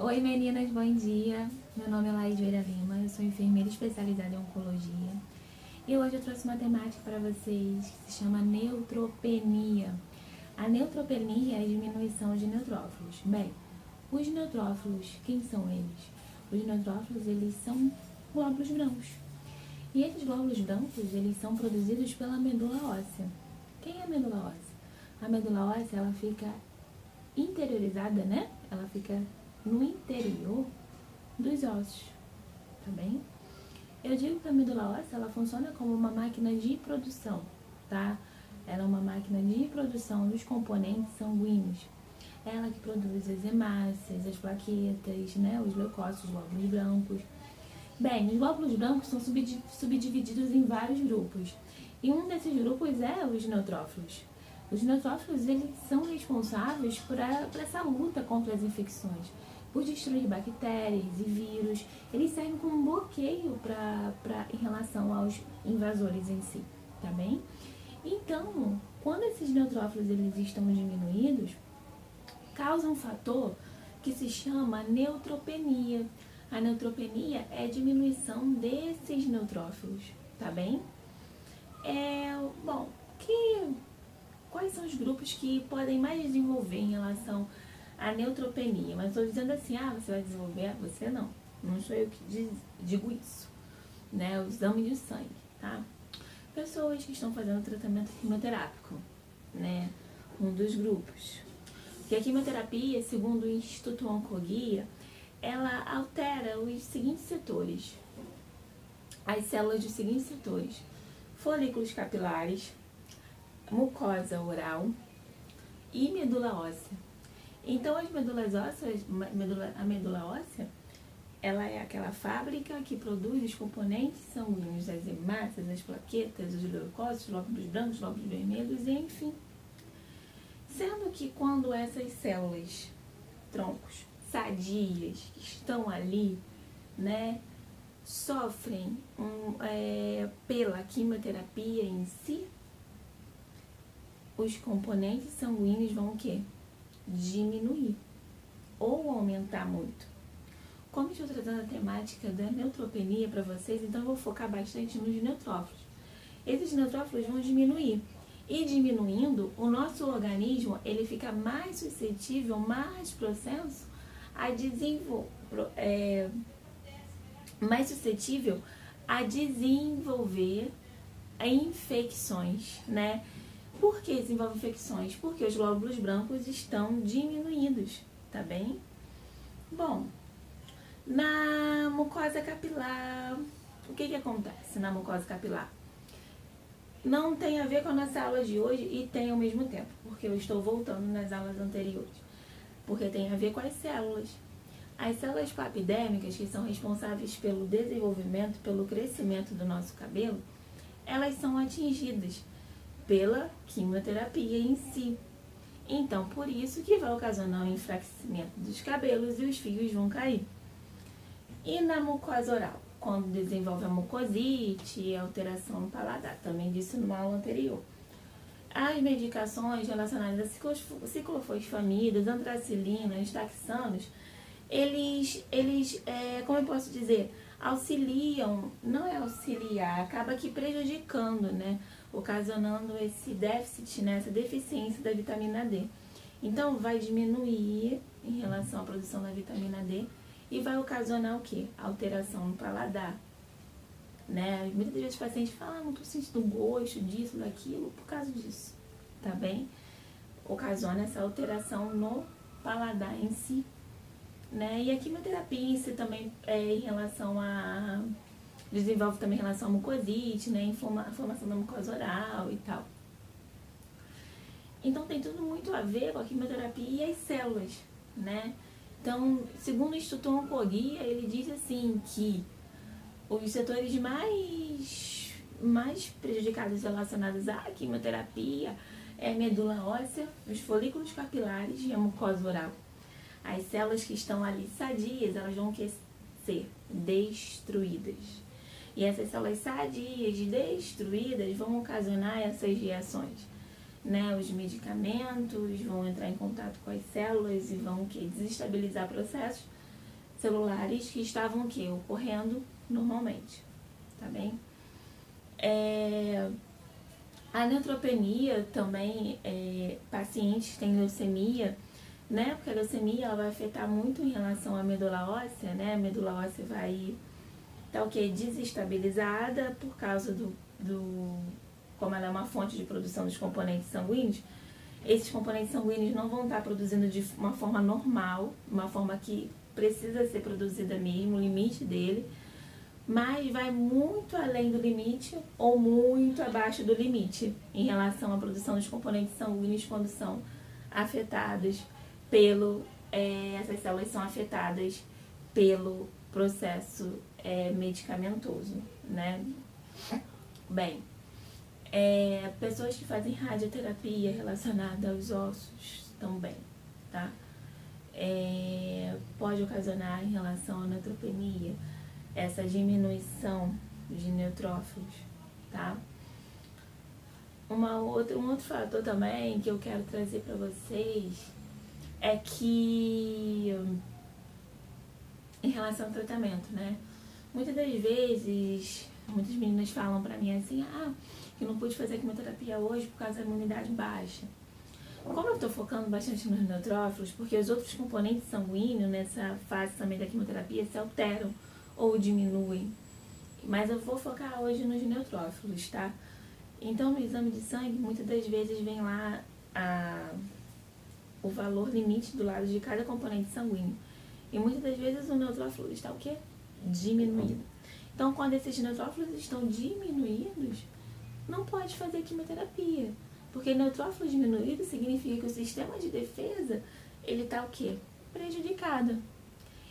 Oi meninas, bom dia. Meu nome é Laís Veira Lima, eu sou enfermeira especializada em oncologia. E hoje eu trouxe uma temática para vocês que se chama neutropenia. A neutropenia é a diminuição de neutrófilos. Bem, os neutrófilos, quem são eles? Os neutrófilos, eles são glóbulos brancos. E esses glóbulos brancos, eles são produzidos pela medula óssea. Quem é a medula óssea? A medula óssea, ela fica interiorizada, né? Ela fica no interior dos ossos, tá bem? Eu digo que a medula óssea, ela funciona como uma máquina de produção, tá? Ela é uma máquina de produção dos componentes sanguíneos. Ela que produz as hemácias, as plaquetas, né? Os leucócitos, os glóbulos brancos. Bem, os glóbulos brancos são subdivididos em vários grupos. E um desses grupos é os neutrófilos. Os neutrófilos, eles são responsáveis por essa luta contra as infecções, por destruir bactérias e vírus. Eles servem como um bloqueio em relação aos invasores em si, tá bem? Então, quando esses neutrófilos eles estão diminuídos, causa um fator que se chama neutropenia. A neutropenia é a diminuição desses neutrófilos, tá bem? Quais são os grupos que podem mais desenvolver em relação à neutropenia? Mas estou dizendo assim, você vai desenvolver? Você não. Não sou eu que digo isso, né? O exame de sangue, tá? Pessoas que estão fazendo tratamento quimioterápico, né? Um dos grupos. Porque a quimioterapia, segundo o Instituto Oncoguia, ela altera os seguintes setores. As células dos seguintes setores: folículos capilares, mucosa oral e medula óssea. Então, as medulas ósseas, a medula óssea, ela é aquela fábrica que produz os componentes sanguíneos, as hemácias, as plaquetas, os leucócitos, glóbulos brancos, glóbulos vermelhos, e enfim. Sendo que quando essas células, troncos, sadias, que estão ali, né, sofrem pela quimioterapia em si, os componentes sanguíneos vão o quê? Diminuir ou aumentar muito. Como estou tratando a temática da neutropenia para vocês, então eu vou focar bastante nos neutrófilos. Esses neutrófilos vão diminuir. E diminuindo, o nosso organismo ele fica mais suscetível, mais propenso a desenvolver infecções, né? Por que desenvolve infecções? Porque os glóbulos brancos estão diminuídos, tá bem? Bom, na mucosa capilar, o que acontece na mucosa capilar? Não tem a ver com a nossa aula de hoje e tem ao mesmo tempo, porque eu estou voltando nas aulas anteriores, porque tem a ver com as células. As células papidérmicas, que são responsáveis pelo desenvolvimento, pelo crescimento do nosso cabelo, elas são atingidas pela quimioterapia em si. Então, por isso que vai ocasionar o enfraquecimento dos cabelos e os fios vão cair. E na mucosa oral? Quando desenvolve a mucosite e alteração no paladar, também disse numa aula anterior. As medicações relacionadas a ciclofosfamidas, antracilinas, taxanos, eles como eu posso dizer, auxiliam, não é auxiliar, acaba aqui prejudicando, né? Ocasionando esse déficit, né? Essa deficiência da vitamina D. Então, vai diminuir em relação à produção da vitamina D e vai ocasionar o quê? Alteração no paladar, né? Muitas vezes os pacientes falam, não tô sentindo gosto disso, daquilo, por causa disso, tá bem? Ocasiona essa alteração no paladar em si, né? E a quimioterapia em si também em relação a... desenvolve também em relação à mucosite, né? Inflamação da mucosa oral e tal. Então tem tudo muito a ver com a quimioterapia e as células, né? Então, segundo o Instituto Oncoguia, ele diz assim que os setores mais prejudicados relacionados à quimioterapia é a medula óssea, os folículos capilares e a mucosa oral. As células que estão ali sadias, elas vão ser destruídas. E essas células sadias, destruídas, vão ocasionar essas reações, né? Os medicamentos vão entrar em contato com as células e vão desestabilizar processos celulares que estavam o quê? Ocorrendo normalmente, tá bem? A neutropenia também, pacientes têm leucemia, né? Porque a leucemia ela vai afetar muito em relação à medula óssea, né? A medula óssea vai estar o quê? Desestabilizada por causa como ela é uma fonte de produção dos componentes sanguíneos. Esses componentes sanguíneos não vão estar produzindo de uma forma normal, uma forma que precisa ser produzida mesmo, o limite dele, mas vai muito além do limite ou muito abaixo do limite em relação à produção dos componentes sanguíneos quando são afetados essas células são afetadas pelo processo medicamentoso, né? Bem, pessoas que fazem radioterapia relacionada aos ossos também, tá? Pode ocasionar em relação à neutropenia essa diminuição de neutrófilos, tá? Um outro fator também que eu quero trazer para vocês é que, em relação ao tratamento, né? Muitas das vezes, muitas meninas falam pra mim assim, que não pude fazer quimioterapia hoje por causa da imunidade baixa. Como eu tô focando bastante nos neutrófilos, porque os outros componentes sanguíneos nessa fase também da quimioterapia se alteram ou diminuem. Mas eu vou focar hoje nos neutrófilos, tá? Então, no exame de sangue, muitas das vezes vem lá o valor limite do lado de cada componente sanguíneo. E muitas das vezes o neutrófilo está o quê? Diminuído. Então, quando esses neutrófilos estão diminuídos, não pode fazer quimioterapia. Porque neutrófilo diminuído significa que o sistema de defesa, ele está o quê? Prejudicado.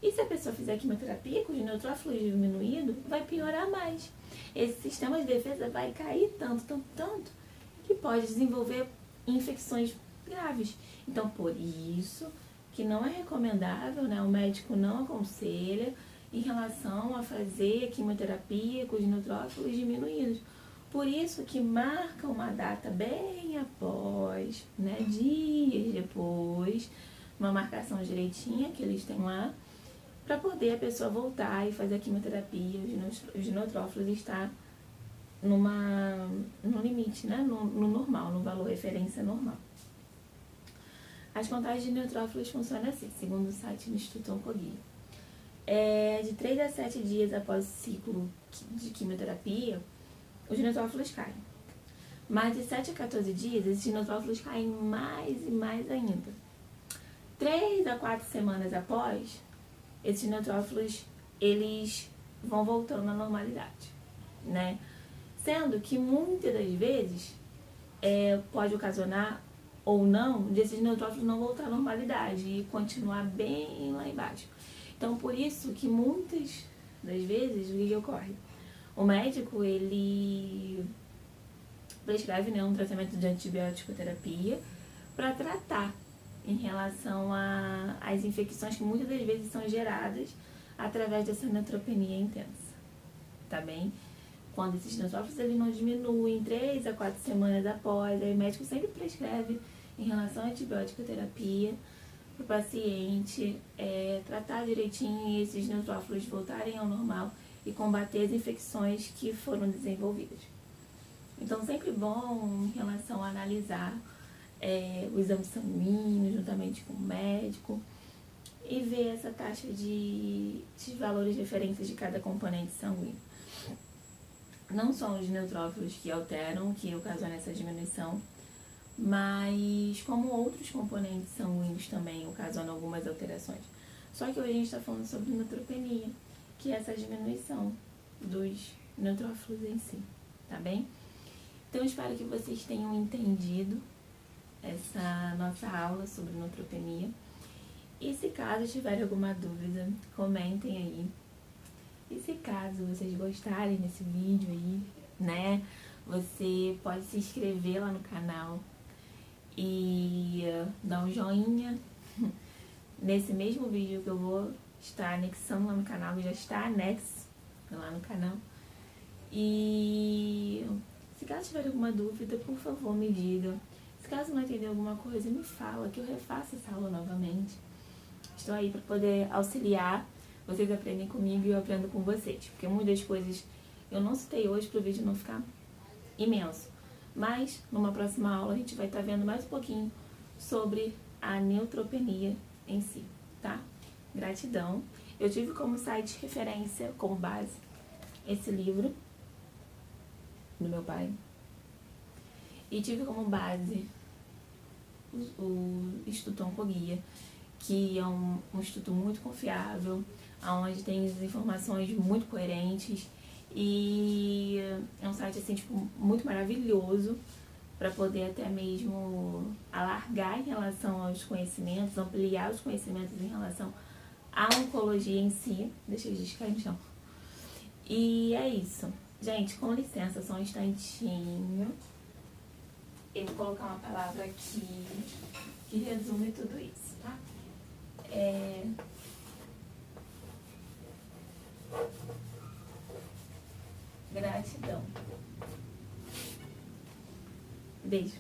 E se a pessoa fizer quimioterapia com os neutrófilos diminuídos, vai piorar mais. Esse sistema de defesa vai cair tanto, que pode desenvolver infecções graves. Então, por isso que não é recomendável, né? O médico não aconselha em relação a fazer quimioterapia com os neutrófilos diminuídos. Por isso que marca uma data bem após, né? Dias depois, uma marcação direitinha que eles têm lá, para poder a pessoa voltar e fazer a quimioterapia, os neutrófilos estar no limite, né? No normal, no valor referência normal. As contagens de neutrófilos funcionam assim, segundo o site do Instituto Oncoguia. De 3 a 7 dias após o ciclo de quimioterapia, os neutrófilos caem. Mas de 7 a 14 dias, esses neutrófilos caem mais e mais ainda. 3 a 4 semanas após, esses neutrófilos, eles vão voltando à normalidade, né? Sendo que muitas das vezes pode ocasionar ou não desses neutrófilos não voltar à normalidade e continuar bem lá embaixo. Então, por isso que muitas das vezes, o que ocorre? O médico, ele prescreve, né, um tratamento de antibiótico terapia para tratar em relação às infecções que muitas das vezes são geradas através dessa neutropenia intensa, tá bem? Quando esses neutrófilos eles não diminuem 3 a 4 semanas após, aí o médico sempre prescreve em relação à antibiótico terapia para o paciente tratar direitinho e esses neutrófilos voltarem ao normal e combater as infecções que foram desenvolvidas. Então, sempre bom em relação a analisar o exame sanguíneo juntamente com o médico e ver essa taxa de valores de referência de cada componente sanguíneo. Não só os neutrófilos que alteram, que ocasionam essa diminuição, mas como outros componentes sanguíneos também ocasionam algumas alterações. Só que hoje a gente está falando sobre neutropenia, que é essa diminuição dos neutrófilos em si, tá bem? Então, espero que vocês tenham entendido essa nossa aula sobre neutropenia. E se caso tiver alguma dúvida, comentem aí. E se caso vocês gostarem desse vídeo aí, né, você pode se inscrever lá no canal e dar um joinha nesse mesmo vídeo que eu vou estar anexando lá no canal, já está anexo lá no canal. E se caso tiver alguma dúvida, por favor, me diga. Se caso não entender alguma coisa, me fala que eu refaço essa aula novamente. Estou aí para poder auxiliar vocês aprendem comigo e eu aprendo com vocês. Porque muitas coisas eu não citei hoje para o vídeo não ficar imenso. Mas, numa próxima aula, a gente vai estar vendo mais um pouquinho sobre a neutropenia em si, tá? Gratidão. Eu tive como site referência, como base, esse livro do meu pai. E tive como base o Instituto Oncoguia, que é um instituto muito confiável, onde tem as informações muito coerentes e é um site assim, tipo, muito maravilhoso para poder até mesmo alargar em relação aos conhecimentos, ampliar os conhecimentos em relação à oncologia em si. Deixa eu descair no chão. E é isso. Gente, com licença, só um instantinho. Eu vou colocar uma palavra aqui que resume tudo isso, tá? Gratidão. Beijo.